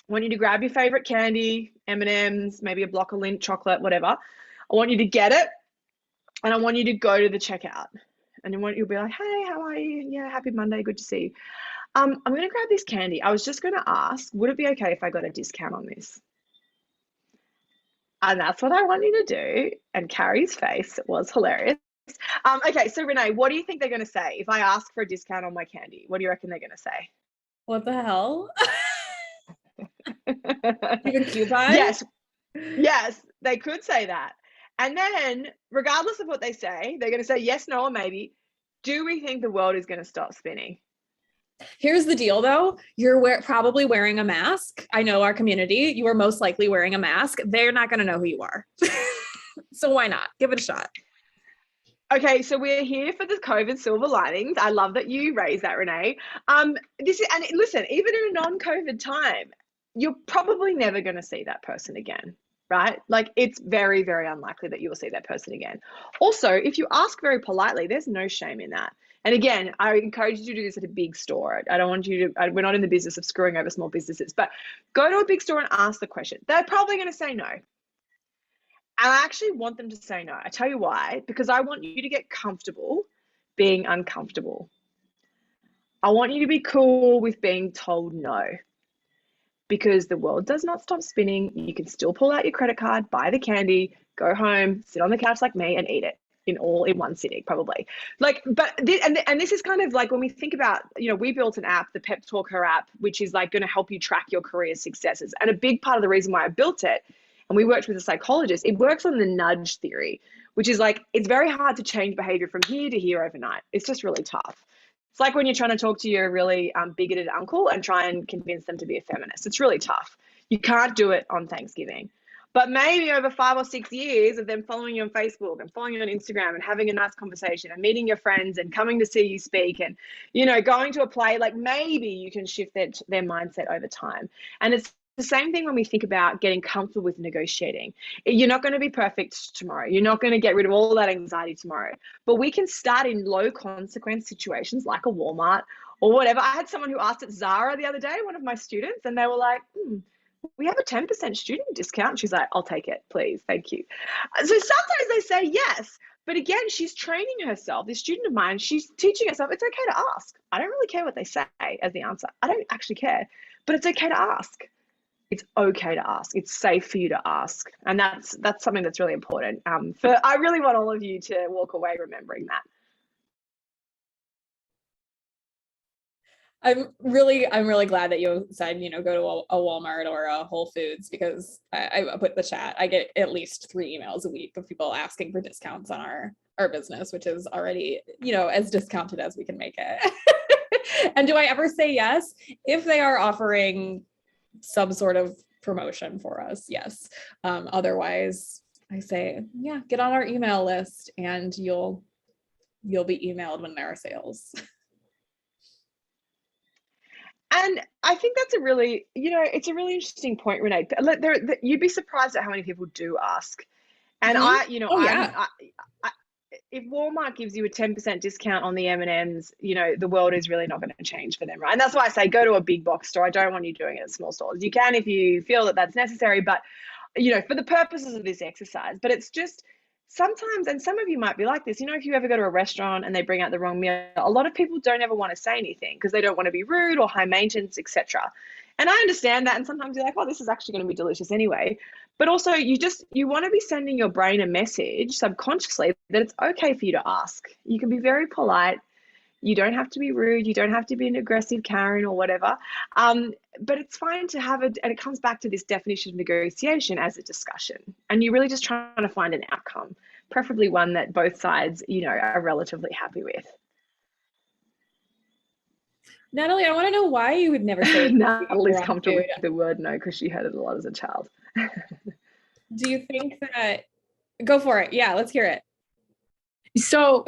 want you to grab your favorite candy, M&Ms, maybe a block of Lindt chocolate, whatever. I want you to get it, and I want you to go to the checkout. And then you'll be like, hey, how are you? Yeah, happy Monday, good to see you. I'm going to grab this candy. I was just going to ask, would it be okay if I got a discount on this? And that's what I want you to do. And Carrie's face was hilarious. Okay, so Renee, what do you think they're going to say if I ask for a discount on my candy? What do you reckon they're going to say? What the hell? Even coupon? Yes, they could say that. And then, regardless of what they say, they're going to say yes, no, or maybe. Do we think the world is going to stop spinning? Here's the deal, though. You're probably wearing a mask. I know our community. You are most likely wearing a mask. They're not going to know who you are. So why not? Give it a shot. Okay, so we're here for the COVID silver linings. I love that you raised that, Renee. Listen, even in a non-COVID time, you're probably never going to see that person again. Right? Like it's very, very unlikely that you will see that person again. Also, if you ask very politely, there's no shame in that. And again, I encourage you to do this at a big store. I don't want you to, we're not in the business of screwing over small businesses, but go to a big store and ask the question. They're probably going to say no. And I actually want them to say no. I tell you why, because I want you to get comfortable being uncomfortable. I want you to be cool with being told no. Because the world does not stop spinning. You can still pull out your credit card, buy the candy, go home, sit on the couch like me and eat it in one sitting, probably. This is kind of like when we think about, you know, we built an app, the PepTalkHer app, which is like going to help you track your career successes. And a big part of the reason why I built it, and we worked with a psychologist, it works on the nudge theory, which is like, it's very hard to change behavior from here to here overnight. It's just really tough. It's like when you're trying to talk to your really bigoted uncle and try and convince them to be a feminist. It's really tough. You can't do it on Thanksgiving. But maybe over 5 or 6 years of them following you on Facebook and following you on Instagram and having a nice conversation and meeting your friends and coming to see you speak and, you know, going to a play, like maybe you can shift their mindset over time. And it's the same thing when we think about getting comfortable with negotiating. You're not going to be perfect tomorrow. You're not going to get rid of all that anxiety tomorrow. But we can start in low consequence situations like a Walmart or whatever. I had someone who asked at Zara the other day, one of my students, and they were like, we have a 10% student discount. She's like, I'll take it, please. Thank you. So sometimes they say yes. But again, she's training herself. This student of mine, she's teaching herself it's okay to ask. I don't really care what they say as the answer. I don't actually care. but it's okay to ask. It's okay to ask. It's safe for you to ask. And that's something that's really important. I really want all of you to walk away remembering that. I'm really glad that you said, go to a Walmart or a Whole Foods, because I put in the chat, I get at least 3 emails a week of people asking for discounts on our business, which is already, as discounted as we can make it. And do I ever say yes? If they are offering some sort of promotion for us, yes. Otherwise, I say, yeah, get on our email list and you'll be emailed when there are sales. And I think that's a really, it's a really interesting point, Renee. You'd be surprised at how many people do ask. And if Walmart gives you a 10% discount on the M&Ms, the world is really not going to change for them, right? And that's why I say go to a big box store. I don't want you doing it at small stores. You can if you feel that that's necessary, but for the purposes of this exercise. But it's just sometimes, and some of you might be like this, if you ever go to a restaurant and they bring out the wrong meal, a lot of people don't ever want to say anything because they don't want to be rude or high maintenance, etc. And I understand that. And sometimes you're like, oh, this is actually going to be delicious anyway. But also you want to be sending your brain a message subconsciously that it's okay for you to ask. You can be very polite. You don't have to be rude. You don't have to be an aggressive Karen or whatever. But it's fine to have and it comes back to this definition of negotiation as a discussion. And you're really just trying to find an outcome, preferably one that both sides, are relatively happy with. Natalie, I want to know why you would never say Natalie's comfortable with the word no because she heard it a lot as a child. Do you think that, go for it. Yeah, let's hear it. So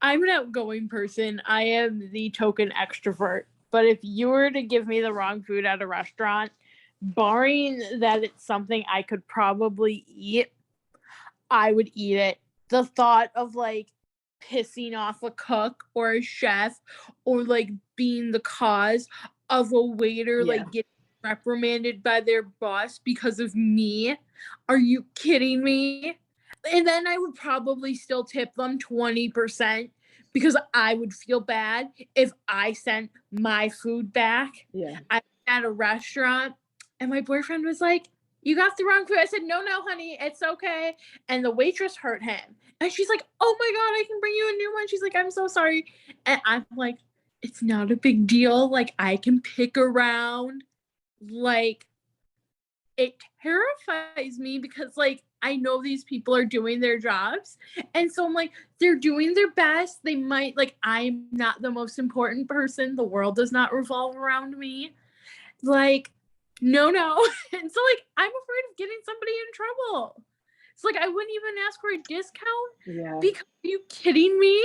I'm an outgoing person. I am the token extrovert. But if you were to give me the wrong food at a restaurant, barring that it's something I could probably eat, I would eat it. The thought of pissing off a cook or a chef or being the cause of a waiter getting reprimanded by their boss because of me. Are you kidding me? And then I would probably still tip them 20% because I would feel bad if I sent my food back. Yeah. I was at a restaurant and my boyfriend was like, you got the wrong food. I said, no, honey, it's okay. And the waitress hurt him. And she's like, oh my God, I can bring you a new one. She's like, I'm so sorry. And I'm like, it's not a big deal. I can pick around. It terrifies me because I know these people are doing their jobs. And so I'm like, they're doing their best. They might I'm not the most important person. The world does not revolve around me. No. And so I'm afraid of getting somebody in trouble. It's I wouldn't even ask for a discount. Yeah. Because are you kidding me?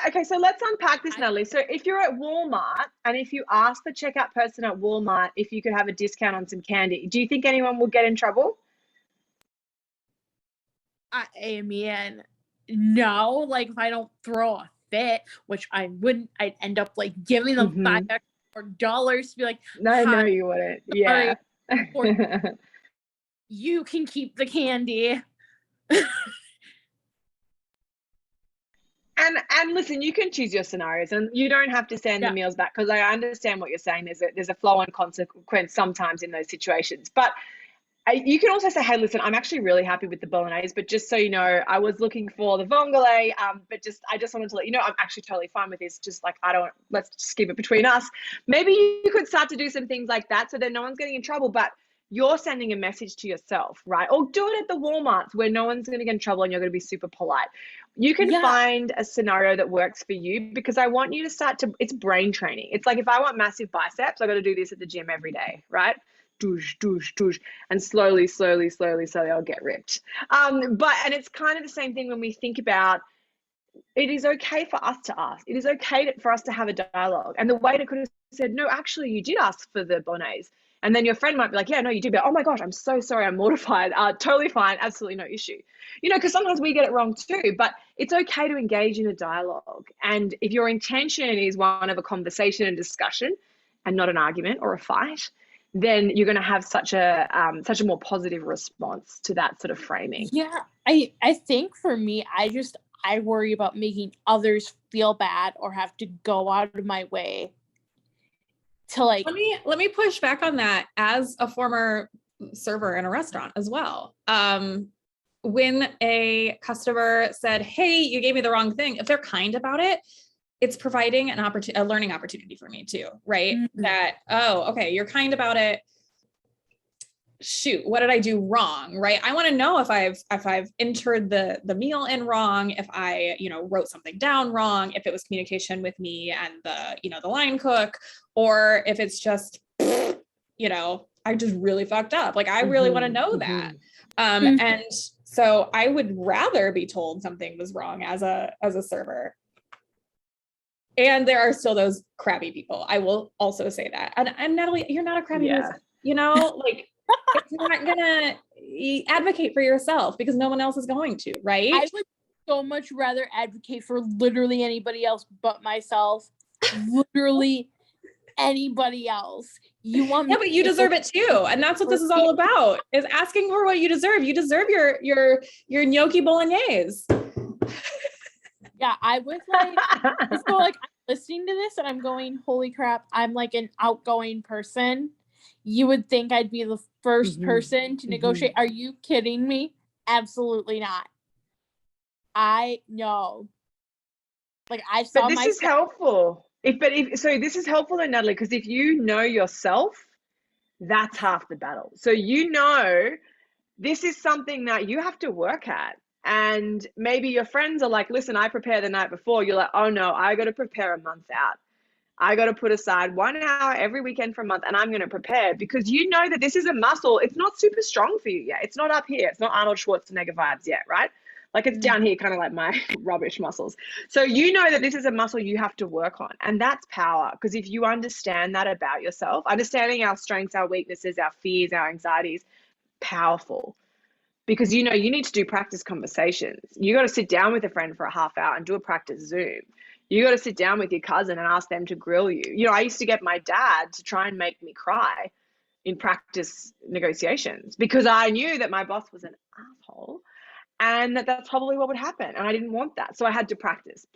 Okay, so let's unpack this, Natalie. So if you're at Walmart and if you ask the checkout person at Walmart if you could have a discount on some candy, do you think anyone will get in trouble? I mean, no. If I don't throw a fit, which I wouldn't, I'd end up giving them $5 to be like, no, you wouldn't. Yeah. You can keep the candy. And listen, you can choose your scenarios and you don't have to send the meals back because I understand what you're saying. There's a flow and consequence sometimes in those situations. But you can also say, hey, listen, I'm actually really happy with the bolognese, but just so you know, I was looking for the vongole, but I just wanted to let you know I'm actually totally fine with this. Just let's just keep it between us. Maybe you could start to do some things like that so that no one's getting in trouble, but you're sending a message to yourself, right? Or do it at the Walmarts where no one's going to get in trouble and you're going to be super polite. You can find a scenario that works for you because I want you to it's brain training. It's if I want massive biceps, I got to do this at the gym every day, right? Douche, douche, douche, and slowly I'll get ripped. And it's kind of the same thing when we think about it is okay for us to ask. It is okay for us to have a dialogue. And the waiter could have said, no, actually, you did ask for the bolognese. And then your friend might be like, yeah, no, you did. But oh my gosh, I'm so sorry. I'm mortified. Totally fine. Absolutely no issue. Because sometimes we get it wrong too. But it's okay to engage in a dialogue. And if your intention is one of a conversation and discussion and not an argument or a fight, then you're going to have such a more positive response to that sort of framing. Yeah, I think for me, I worry about making others feel bad or have to go out of my way to like. Let me push back on that as a former server in a restaurant as well. When a customer said, "Hey, you gave me the wrong thing," if they're kind about it, it's providing a learning opportunity for me too, right? Mm-hmm. That, oh, okay, you're kind about it. Shoot, what did I do wrong, right? I want to know if I've entered the meal in wrong, if I, wrote something down wrong, if it was communication with me and the line cook, or if it's just, I just really fucked up. Like, I really want to know that. And so I would rather be told something was wrong as a server. And there are still those crabby people. I will also say that. And Natalie, you're not a crabby person, like, it's not gonna advocate for yourself because no one else is going to, right? I would so much rather advocate for literally anybody else but myself. Literally anybody else. You want me? Yeah, but you deserve it too, and that's what this is all about: is asking for what you deserve. You deserve your gnocchi bolognese. Yeah, I was like, so like I'm listening to this and I'm going, holy crap! I'm like an outgoing person. You would think I'd be the first person to negotiate. Are you kidding me? Absolutely not. I know. Like I saw. But this is helpful. So this is helpful though, Natalie, because if you know yourself, that's half the battle. So this is something that you have to work at. And maybe your friends are like, listen, I prepare the night before. You're like, oh no, I got to prepare a month out. I got to put aside 1 hour every weekend for a month and I'm going to prepare, because you know that this is a muscle. It's not super strong for you yet. It's not up here. It's not Arnold Schwarzenegger vibes yet, right? Like it's down here, kind of like my rubbish muscles. So you know that this is a muscle you have to work on, and that's power. Because if you understand that about yourself, understanding our strengths, our weaknesses, our fears, our anxieties, powerful. Because you need to do practice conversations. You got to sit down with a friend for a half hour and do a practice Zoom. You got to sit down with your cousin and ask them to grill you. I used to get my dad to try and make me cry in practice negotiations because I knew that my boss was an asshole and that's probably what would happen. And I didn't want that. So I had to practice.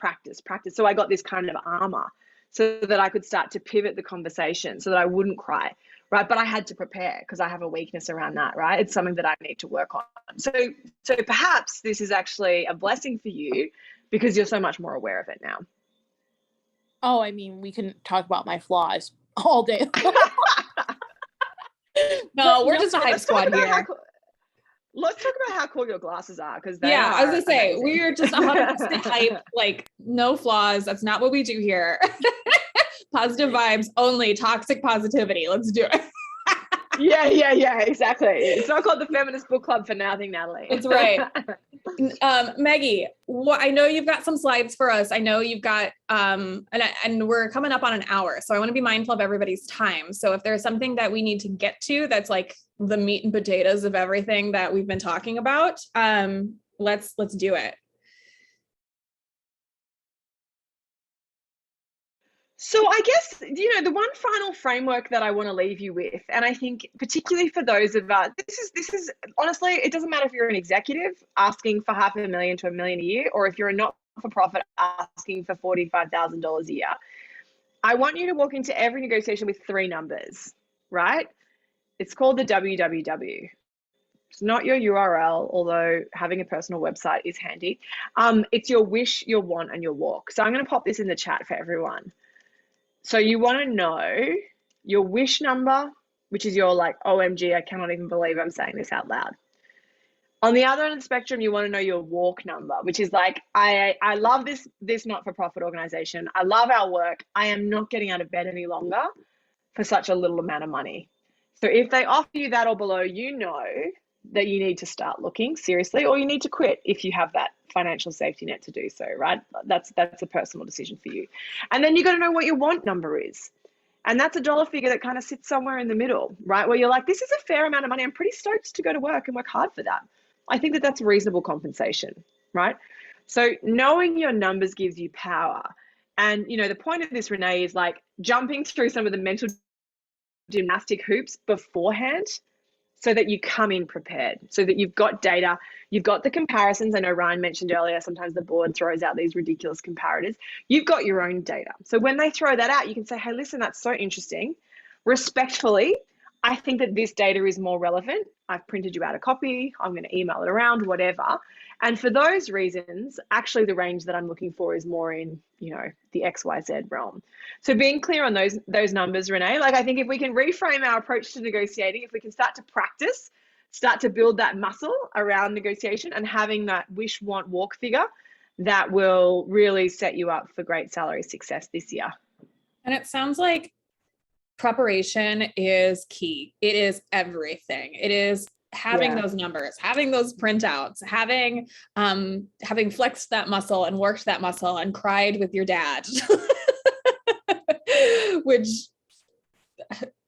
So I got this kind of armor so that I could start to pivot the conversation so that I wouldn't cry, right? But I had to prepare because I have a weakness around that, right? It's something that I need to work on. So perhaps this is actually a blessing for you because you're so much more aware of it now. Oh, I mean, we can talk about my flaws all day. No, we're just a hype squad here. Let's talk about how cool your glasses are, because I was gonna say amazing. We're just 100% hype, like no flaws. That's not what we do here. Positive vibes only, toxic positivity. Let's do it. Yeah, exactly. It's not called the Feminist Book Club for nothing, Natalie. That's right. Meggie, I know you've got some slides for us. I know you've got, and we're coming up on an hour, so I want to be mindful of everybody's time. So if there's something that we need to get to, that's like the meat and potatoes of everything that we've been talking about, let's do it. So I guess, the one final framework that I want to leave you with, and I think particularly for those of us, this is honestly, it doesn't matter if you're an executive asking for $500,000 to $1 million a year, or if you're a not-for-profit asking for $45,000 a year. I want you to walk into every negotiation with 3 numbers, right? It's called the WWW. It's not your URL, although having a personal website is handy. It's your wish, your want, and your walk. So I'm going to pop this in the chat for everyone. So you want to know your wish number, which is your like, OMG, I cannot even believe I'm saying this out loud. On the other end of the spectrum, you want to know your walk number, which is like, I love this not-for-profit organization. I love our work. I am not getting out of bed any longer for such a little amount of money. So if they offer you that or below, you know that you need to start looking seriously, or you need to quit if you have that financial safety net to do so, right? That's a personal decision for you. And then you got to know what your want number is. And that's a dollar figure that kind of sits somewhere in the middle, right? Where you're like, this is a fair amount of money. I'm pretty stoked to go to work and work hard for that. I think that that's reasonable compensation, right? So knowing your numbers gives you power. And, the point of this, Renee, is like jumping through some of the mental gymnastic hoops beforehand so that you come in prepared, so that you've got data, you've got the comparisons. I know Ryan mentioned earlier, sometimes the board throws out these ridiculous comparators. You've got your own data. So when they throw that out, you can say, hey, listen, that's so interesting. Respectfully, I think that this data is more relevant. I've printed you out a copy. I'm going to email it around, whatever. And for those reasons, actually the range that I'm looking for is more in, the XYZ realm. So being clear on those numbers, Renee, like I think if we can reframe our approach to negotiating, if we can start to practice, start to build that muscle around negotiation and having that wish, want, walk figure, that will really set you up for great salary success this year. And it sounds like preparation is key. It is everything. It is having those numbers, having those printouts, having flexed that muscle and worked that muscle and cried with your dad, which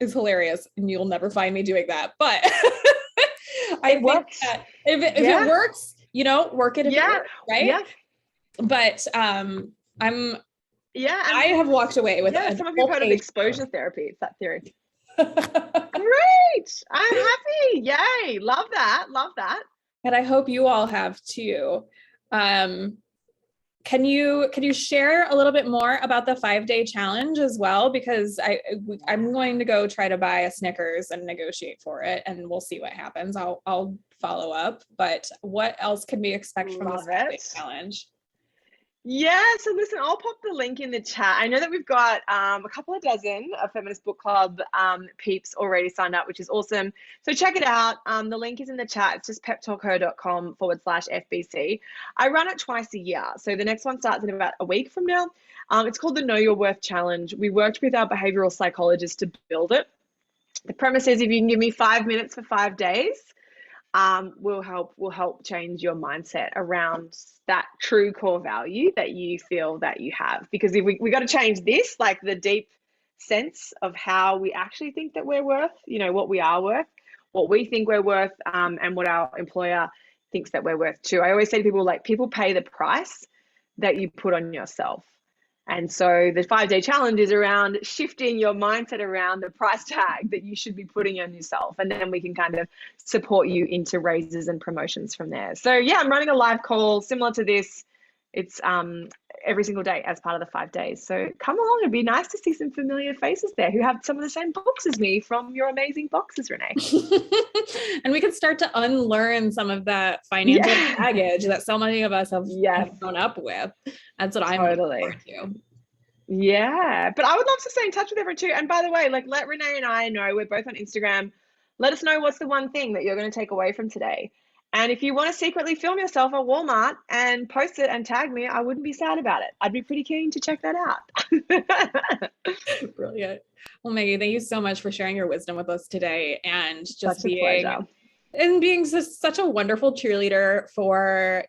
is hilarious. And you'll never find me doing that. But I think that if it works, work it if it works, right? Yeah. But I have walked away with some of you have heard of exposure therapy. It's that theory. Great. I'm happy. Yay. Love that. And I hope you all have too. Can you share a little bit more about the 5-day challenge as well? Because I'm going to go try to buy a Snickers and negotiate for it, and we'll see what happens. I'll follow up. But what else can we expect from this 5-day challenge? Yeah, so listen, I'll pop the link in the chat. I know that we've got a couple of dozen of Feminist Book Club peeps already signed up, which is awesome. So check it out. The link is in the chat. It's just peptalkher.com/FBC. I run it twice a year. So the next one starts in about a week from now. It's called the Know Your Worth Challenge. We worked with our behavioral psychologist to build it. The premise is if you can give me 5 minutes for 5 days, will help change your mindset around that true core value that you feel that you have. Because if we got to change this, like the deep sense of how we actually think that we're worth, what we are worth, what we think we're worth, and what our employer thinks that we're worth too. I always say to people, like, people pay the price that you put on yourself. And so the 5-day challenge is around shifting your mindset around the price tag that you should be putting on yourself. And then we can kind of support you into raises and promotions from there. So yeah, I'm running a live call similar to this. It's every single day as part of the 5 days. So come along. It'd be nice to see some familiar faces there who have some of the same books as me from your amazing boxes, Renee. And we can start to unlearn some of that financial baggage that so many of us have grown up with. That's what I'm looking forward to. Yeah, but I would love to stay in touch with everyone too. And by the way, like, let Renee and I know, we're both on Instagram. Let us know what's the one thing that you're going to take away from today. And if you want to secretly film yourself at Walmart and post it and tag me, I wouldn't be sad about it. I'd be pretty keen to check that out. Brilliant. Well, Meggie, thank you so much for sharing your wisdom with us today and just being such a wonderful cheerleader for,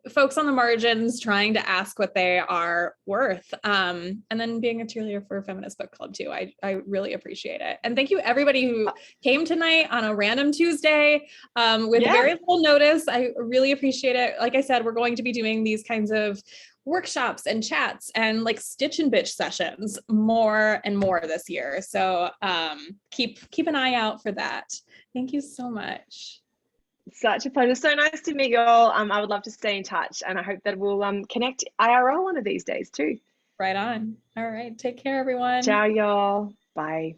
folks on the margins trying to ask what they are worth, and then being a cheerleader for Feminist Book Club too. I really appreciate it. And thank you everybody who came tonight on a random Tuesday with very little notice. I really appreciate it. Like I said, we're going to be doing these kinds of workshops and chats and like stitch and bitch sessions more and more this year. So keep an eye out for that. Thank you so much. Such a pleasure. So nice to meet you all. I would love to stay in touch, and I hope that we'll connect IRL one of these days too. Right on. All right. Take care, everyone. Ciao, y'all. Bye.